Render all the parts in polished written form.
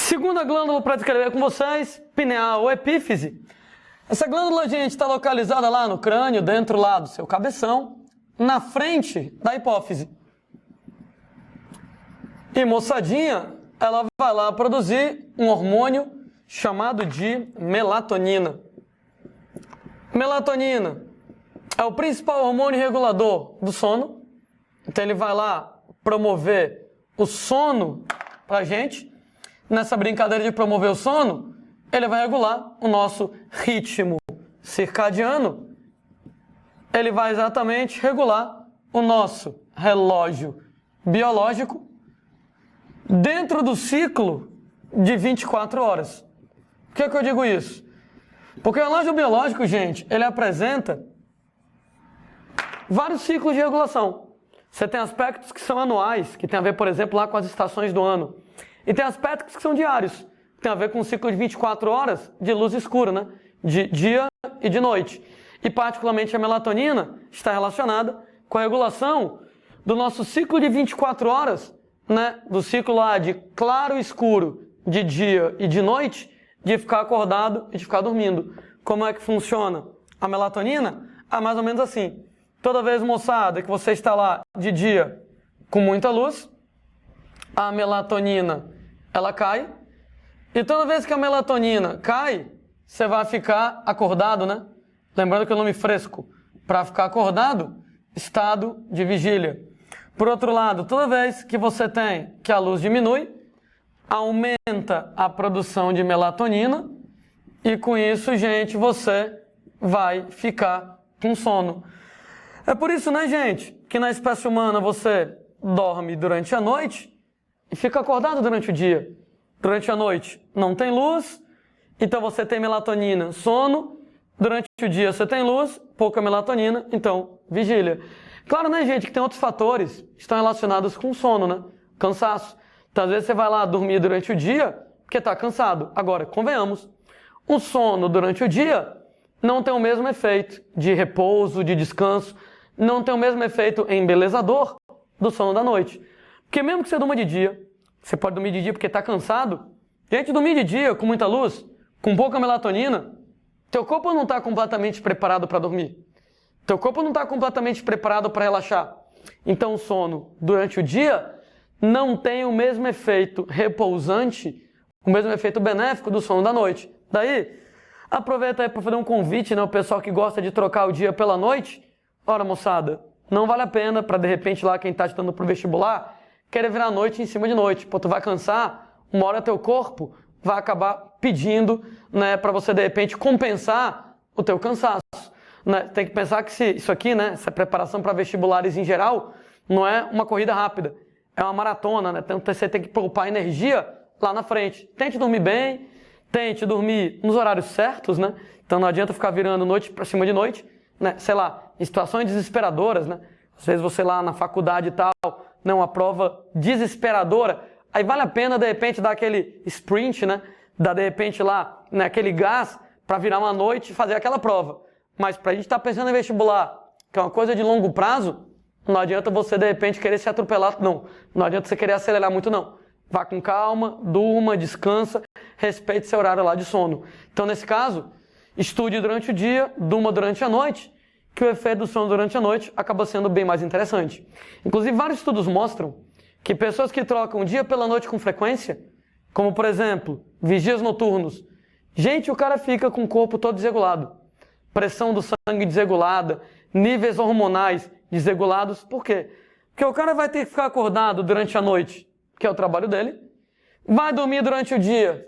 Segunda glândula para descrever com vocês, pineal ou epífise. Essa glândula, gente, está localizada lá no crânio, dentro lá do seu cabeção, na frente da hipófise. E moçadinha, ela vai lá produzir um hormônio chamado de melatonina. Melatonina é o principal hormônio regulador do sono. Então ele vai lá promover o sono pra gente. Nessa brincadeira de promover o sono, ele vai regular o nosso ritmo circadiano. Ele vai exatamente regular o nosso relógio biológico dentro do ciclo de 24 horas. Por que eu digo isso? Porque o relógio biológico, gente, ele apresenta vários ciclos de regulação. Você tem aspectos que são anuais, que tem a ver, por exemplo, lá com as estações do ano. E tem aspectos que são diários, que tem a ver com o ciclo de 24 horas de luz e escuro, né? De dia e de noite. E particularmente a melatonina está relacionada com a regulação do nosso ciclo de 24 horas, né? Do ciclo lá de claro e escuro, de dia e de noite, de ficar acordado e de ficar dormindo. Como é que funciona a melatonina? É mais ou menos assim. Toda vez, moçada, que você está lá de dia com muita luz, a melatonina, ela cai. E toda vez que a melatonina cai, você vai ficar acordado, né? Lembrando que o nome fresco, para ficar acordado, estado de vigília. Por outro lado, toda vez que você tem que a luz diminui, aumenta a produção de melatonina e com isso, gente, você vai ficar com sono. É por isso, né, gente, que na espécie humana você dorme durante a noite e fica acordado durante o dia. Durante a noite não tem luz, então você tem melatonina, sono. Durante o dia você tem luz, pouca melatonina, então vigília. Claro, né, gente, que tem outros fatores que estão relacionados com o sono, né? Cansaço. Então, às vezes você vai lá dormir durante o dia porque está cansado. Agora, convenhamos, o sono durante o dia não tem o mesmo efeito de repouso, de descanso, não tem o mesmo efeito embelezador do sono da noite. Porque mesmo que você durma de dia, você pode dormir de dia porque está cansado. Gente, dormir de dia com muita luz, com pouca melatonina, teu corpo não está completamente preparado para dormir. Teu corpo não está completamente preparado para relaxar. Então o sono durante o dia não tem o mesmo efeito repousante, o mesmo efeito benéfico do sono da noite. Daí, aproveita aí para fazer um convite, né, o pessoal que gosta de trocar o dia pela noite. Ora, moçada, não vale a pena para de repente lá quem está estudando pro vestibular querer virar noite em cima de noite. Pô, tu vai cansar, uma hora teu corpo vai acabar pedindo, né, para você de repente compensar o teu cansaço. Né? Tem que pensar que isso aqui, né, essa preparação para vestibulares em geral, não é uma corrida rápida, é uma maratona, né? Então você tem que poupar energia lá na frente. Tente dormir bem, tente dormir nos horários certos, né? Então não adianta ficar virando noite para cima de noite, né? Sei lá, em situações desesperadoras, né? Às vezes você lá na faculdade e tal, né, uma prova desesperadora, aí vale a pena de repente dar aquele sprint, né? Dar de repente lá, né, aquele gás para virar uma noite e fazer aquela prova. Mas para a gente estar pensando em vestibular, que é uma coisa de longo prazo, não adianta você de repente querer se atropelar, não. Não adianta você querer acelerar muito, não. Vá com calma, durma, descansa, respeite seu horário lá de sono. Então nesse caso, estude durante o dia, durma durante a noite, que o efeito do sono durante a noite acaba sendo bem mais interessante. Inclusive, vários estudos mostram que pessoas que trocam o dia pela noite com frequência, como, por exemplo, vigias noturnos, gente, o cara fica com o corpo todo desregulado. Pressão do sangue desregulada, níveis hormonais desregulados. Por quê? Porque o cara vai ter que ficar acordado durante a noite, que é o trabalho dele, vai dormir durante o dia,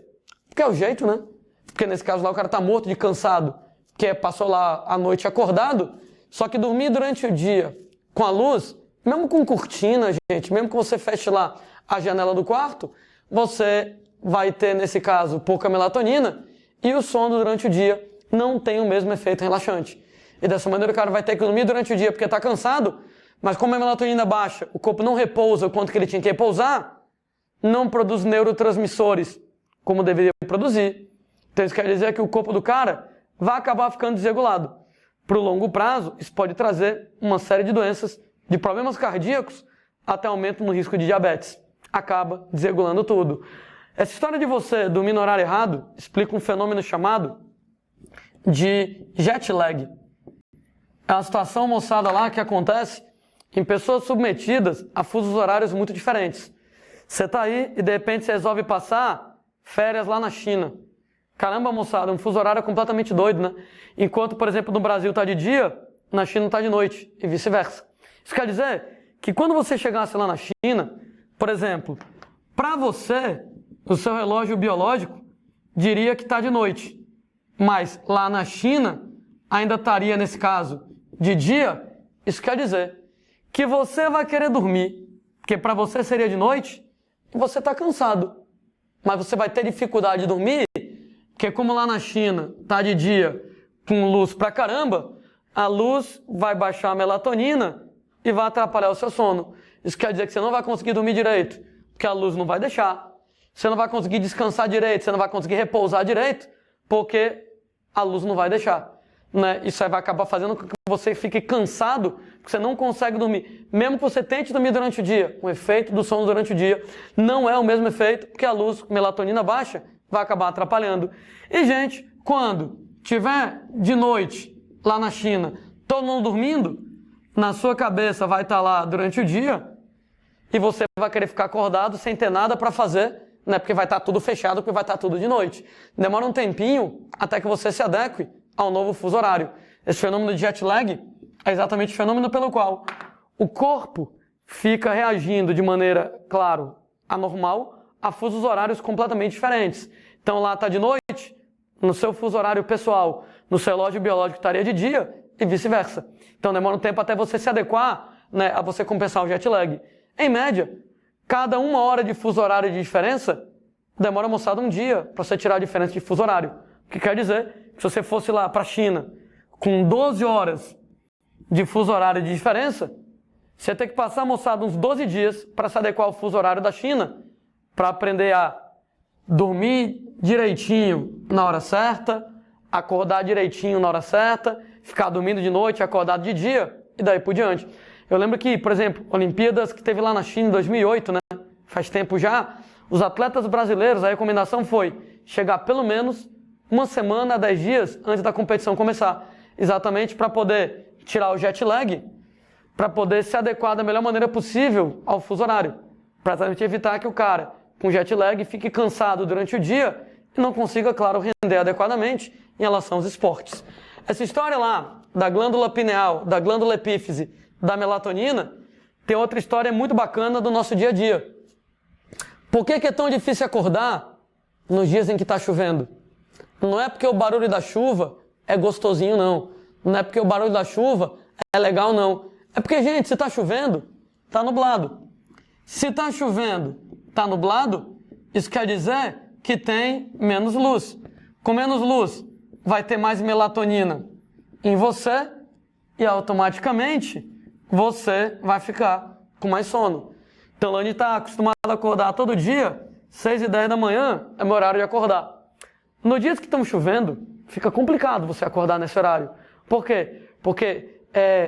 que é o jeito, né? Porque nesse caso lá o cara tá morto de cansado, que passou lá a noite acordado, só que dormir durante o dia com a luz, mesmo com cortina, gente, mesmo que você feche lá a janela do quarto, você vai ter, nesse caso, pouca melatonina e o sono durante o dia não tem o mesmo efeito relaxante. E dessa maneira o cara vai ter que dormir durante o dia porque está cansado, mas como a melatonina baixa, o corpo não repousa o quanto que ele tinha que repousar, não produz neurotransmissores como deveria produzir. Então isso quer dizer que o corpo do cara vai acabar ficando desregulado. Para o longo prazo, isso pode trazer uma série de doenças, de problemas cardíacos, até aumento no risco de diabetes. Acaba desregulando tudo. Essa história de você dormir no horário errado explica um fenômeno chamado de jet lag. É uma situação, moçada, lá que acontece em pessoas submetidas a fusos horários muito diferentes. Você tá aí e de repente você resolve passar férias lá na China. Caramba, moçada, um fuso horário completamente doido, né? Enquanto, por exemplo, no Brasil tá de dia, na China tá de noite e vice-versa. Isso quer dizer que quando você chegasse lá na China, por exemplo, para você, o seu relógio biológico diria que tá de noite. Mas lá na China ainda estaria, nesse caso, de dia. Isso quer dizer que você vai querer dormir, porque para você seria de noite e você está cansado. Mas você vai ter dificuldade de dormir, porque como lá na China está de dia com luz pra caramba, a luz vai baixar a melatonina e vai atrapalhar o seu sono. Isso quer dizer que você não vai conseguir dormir direito, porque a luz não vai deixar. Você não vai conseguir descansar direito, você não vai conseguir repousar direito, porque a luz não vai deixar. Né? Isso aí vai acabar fazendo com que você fique cansado, porque você não consegue dormir. Mesmo que você tente dormir durante o dia, o efeito do sono durante o dia não é o mesmo efeito, porque a luz, melatonina baixa, vai acabar atrapalhando. E, gente, quando tiver de noite, lá na China, todo mundo dormindo, na sua cabeça vai estar lá durante o dia, e você vai querer ficar acordado sem ter nada para fazer, né? Porque vai estar tudo fechado, porque vai estar tudo de noite. Demora um tempinho até que você se adeque ao novo fuso horário. Esse fenômeno de jet lag é exatamente o fenômeno pelo qual o corpo fica reagindo de maneira, claro, anormal a fusos horários completamente diferentes. Então lá está de noite, no seu fuso horário pessoal, no seu relógio biológico estaria de dia e vice-versa. Então demora um tempo até você se adequar, né, a você compensar o jet lag. Em média, cada 1 hora de fuso horário de diferença demora, moçada, um dia para você tirar a diferença de fuso horário. O que quer dizer que se você fosse lá para a China com 12 horas de fuso horário de diferença, você tem que passar, moçada, uns 12 dias para se adequar ao fuso horário da China, para aprender a dormir direitinho na hora certa, acordar direitinho na hora certa, ficar dormindo de noite, acordado de dia e daí por diante. Eu lembro que, por exemplo, Olimpíadas que teve lá na China em 2008, né? Faz tempo já, os atletas brasileiros, a recomendação foi chegar pelo menos 1 semana a 10 dias antes da competição começar, exatamente para poder tirar o jet lag, para poder se adequar da melhor maneira possível ao fuso horário, para evitar que o cara com jet lag fique cansado durante o dia e não consiga, claro, render adequadamente em relação aos esportes. Essa história lá da glândula pineal, da glândula epífise, da melatonina, tem outra história muito bacana do nosso dia a dia. Por que é tão difícil acordar nos dias em que está chovendo? Não é porque o barulho da chuva é gostosinho, não. Não é porque o barulho da chuva é legal, não. É porque, gente, se está chovendo, está nublado. Se está chovendo, está nublado, isso quer dizer que tem menos luz. Com menos luz, vai ter mais melatonina em você e automaticamente você vai ficar com mais sono. Então, Lani está acostumado a acordar todo dia, 6h10 da manhã é meu horário de acordar. No dias que estão chovendo, fica complicado você acordar nesse horário. Por quê? Porque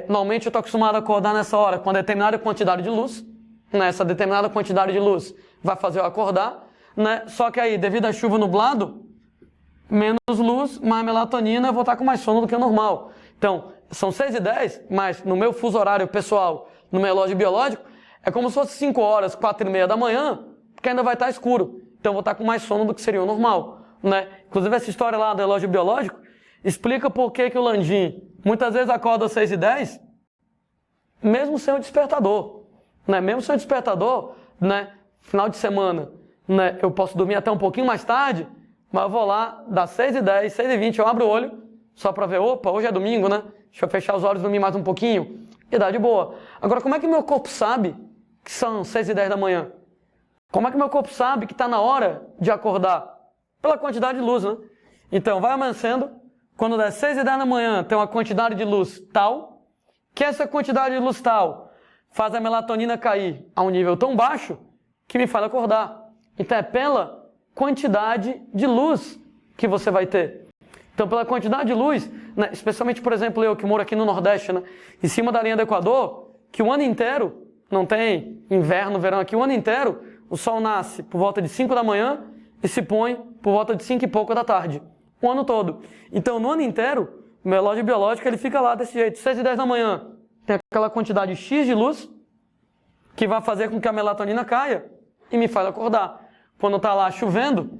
normalmente eu estou acostumado a acordar nessa hora com determinada quantidade de luz. Né? Essa determinada quantidade de luz vai fazer eu acordar. Né? Só que aí, devido à chuva nublado, menos luz, mais melatonina, eu vou estar com mais sono do que o normal. Então, são 6h10, mas no meu fuso horário pessoal, no meu relógio biológico, é como se fosse 5 horas, 4h30 da manhã, porque ainda vai estar escuro. Então eu vou estar com mais sono do que seria o normal. Né? Inclusive essa história lá do relógio biológico explica por que o Landim muitas vezes acorda às 6h10, mesmo sem o despertador. Né? Mesmo sem o despertador, né? Final de semana, né? Eu posso dormir até um pouquinho mais tarde, mas eu vou lá, das 6h10, 6h20, eu abro o olho, só para ver, opa, hoje é domingo, né? Deixa eu fechar os olhos e dormir mais um pouquinho, e dá de boa. Agora, como é que meu corpo sabe que são 6h10 da manhã? Como é que meu corpo sabe que está na hora de acordar? Pela quantidade de luz, né? Então, vai amanhecendo, quando der 6h10 da manhã, tem uma quantidade de luz tal, que essa quantidade de luz tal faz a melatonina cair a um nível tão baixo que me faz acordar. Então, é pela quantidade de luz que você vai ter. Então, pela quantidade de luz, né, especialmente, por exemplo, eu que moro aqui no Nordeste, né, em cima da linha do Equador, que o ano inteiro, não tem inverno, verão aqui, o ano inteiro, o sol nasce por volta de 5 da manhã e se põe por volta de 5 e pouco da tarde, o ano todo. Então, no ano inteiro, o meu relógio biológico ele fica lá desse jeito, 6 e 10 da manhã, tem aquela quantidade X de luz que vai fazer com que a melatonina caia e me faz acordar. Quando está lá chovendo,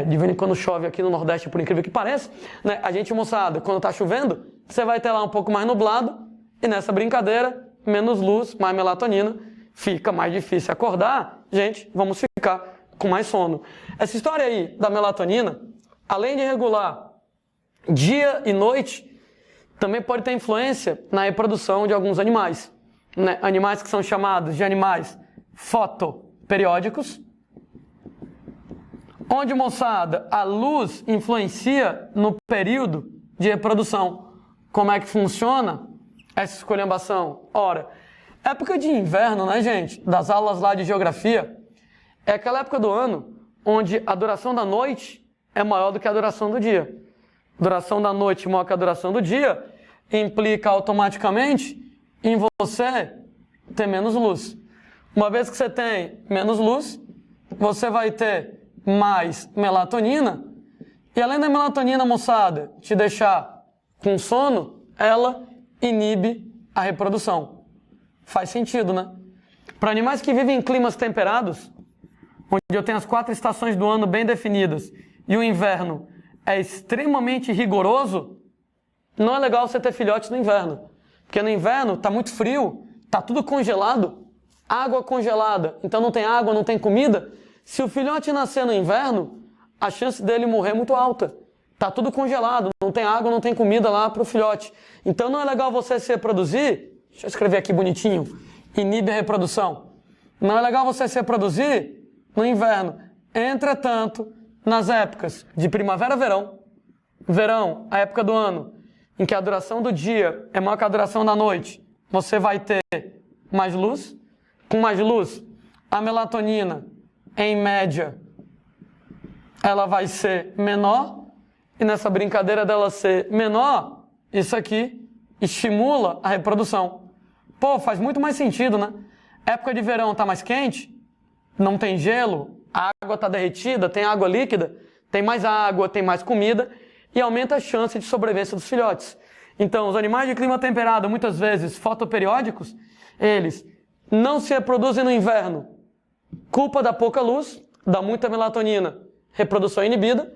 de vez em quando chove aqui no Nordeste, por incrível que pareça, né? A gente, moçada, quando está chovendo, você vai ter lá um pouco mais nublado e nessa brincadeira, menos luz, mais melatonina, fica mais difícil acordar, gente, vamos ficar com mais sono. Essa história aí da melatonina, além de regular dia e noite, também pode ter influência na reprodução de alguns animais, né? Animais que são chamados de animais fotoperiódicos, onde, moçada, a luz influencia no período de reprodução. Como é que funciona essa esculhambação? Ora, época de inverno, né, gente, das aulas lá de geografia, é aquela época do ano onde a duração da noite é maior do que a duração do dia. Duração da noite maior que a duração do dia implica automaticamente em você ter menos luz. Uma vez que você tem menos luz, você vai ter mais melatonina, e além da melatonina, moçada, te deixar com sono, ela inibe a reprodução. Faz sentido, né? Para animais que vivem em climas temperados, onde eu tenho as 4 estações do ano bem definidas, e o inverno é extremamente rigoroso, não é legal você ter filhotes no inverno. Porque no inverno está muito frio, está tudo congelado, água congelada, então não tem água, não tem comida. Se o filhote nascer no inverno, a chance dele morrer é muito alta. Está tudo congelado, não tem água, não tem comida lá para o filhote. Então não é legal você se reproduzir, deixa eu escrever aqui bonitinho, inibe a reprodução. Não é legal você se reproduzir no inverno. Entretanto, nas épocas de primavera, verão, a época do ano em que a duração do dia é maior que a duração da noite, você vai ter mais luz. Com mais luz, a melatonina, em média, ela vai ser menor, e nessa brincadeira dela ser menor, isso aqui estimula a reprodução. Pô, faz muito mais sentido, né? Época de verão tá mais quente, não tem gelo, a água tá derretida, tem água líquida, tem mais água, tem mais comida, e aumenta a chance de sobrevivência dos filhotes. Então, os animais de clima temperado, muitas vezes fotoperiódicos, eles não se reproduzem no inverno. Culpa da pouca luz, da muita melatonina, reprodução inibida.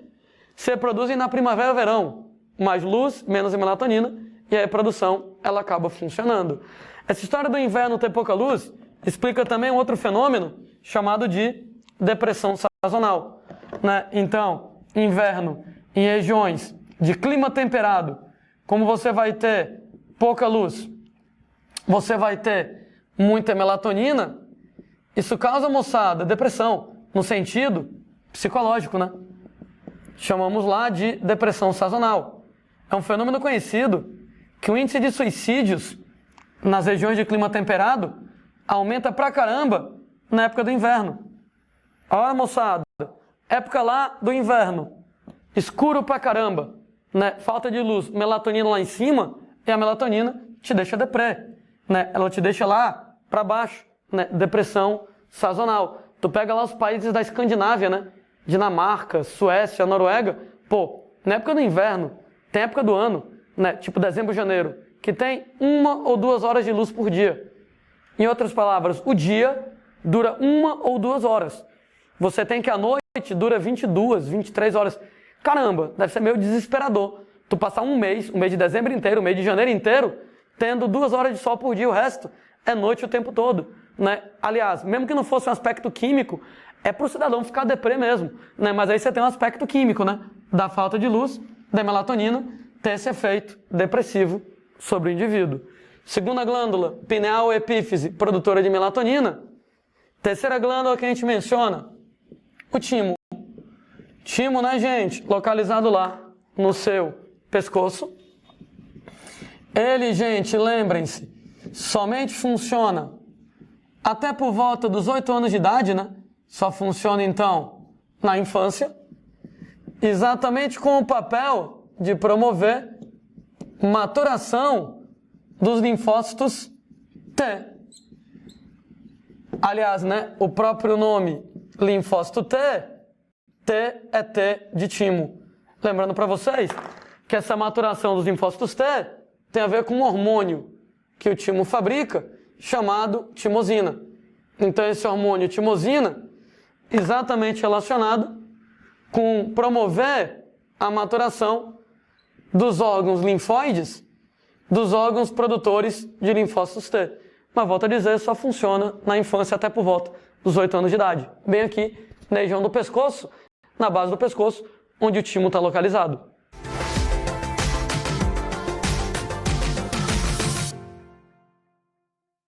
Se reproduzem na primavera, verão. Mais luz, menos melatonina, e a reprodução, ela acaba funcionando. Essa história do inverno ter pouca luz explica também um outro fenômeno chamado de depressão sazonal, né? Então, inverno em regiões de clima temperado, como você vai ter pouca luz, você vai ter muita melatonina, isso causa, moçada, depressão, no sentido psicológico, né? Chamamos lá de depressão sazonal. É um fenômeno conhecido que o índice de suicídios nas regiões de clima temperado aumenta pra caramba na época do inverno. Olha, moçada, época lá do inverno, escuro pra caramba, né? Falta de luz, melatonina lá em cima, e a melatonina te deixa deprê, né? Ela te deixa lá pra baixo, né? Depressão sazonal. Tu pega lá os países da Escandinávia, né? Dinamarca, Suécia, Noruega, pô, na época do inverno, tem época do ano, né? Tipo dezembro, janeiro, que tem 1 ou 2 horas de luz por dia. Em outras palavras, o dia dura 1 ou 2 horas. Você tem que a noite dura 22, 23 horas. Caramba, deve ser meio desesperador. Tu passar um mês de dezembro inteiro, um mês de janeiro inteiro, tendo 2 horas de sol por dia, o resto é noite o tempo todo, né? Aliás, mesmo que não fosse um aspecto químico, é pro cidadão ficar deprê mesmo, né? Mas aí você tem um aspecto químico, né? Da falta de luz, da melatonina, ter esse efeito depressivo sobre o indivíduo. Segunda glândula, pineal epífise, produtora de melatonina. Terceira glândula que a gente menciona, o timo. Timo, né, gente? Localizado lá no seu pescoço. Ele, gente, lembrem-se, somente funciona até por volta dos 8 anos de idade, né? Só funciona, então, na infância. Exatamente com o papel de promover maturação dos linfócitos T. Aliás, né, o próprio nome linfócito T T é T de timo. Lembrando para vocês que essa maturação dos linfócitos T tem a ver com um hormônio que o timo fabrica, chamado timosina. Então esse hormônio timosina, exatamente relacionado com promover a maturação dos órgãos linfóides, dos órgãos produtores de linfócitos T. Mas volto a dizer, só funciona na infância até por volta dos 8 anos de idade. Bem aqui na região do pescoço, na base do pescoço, onde o timo está localizado.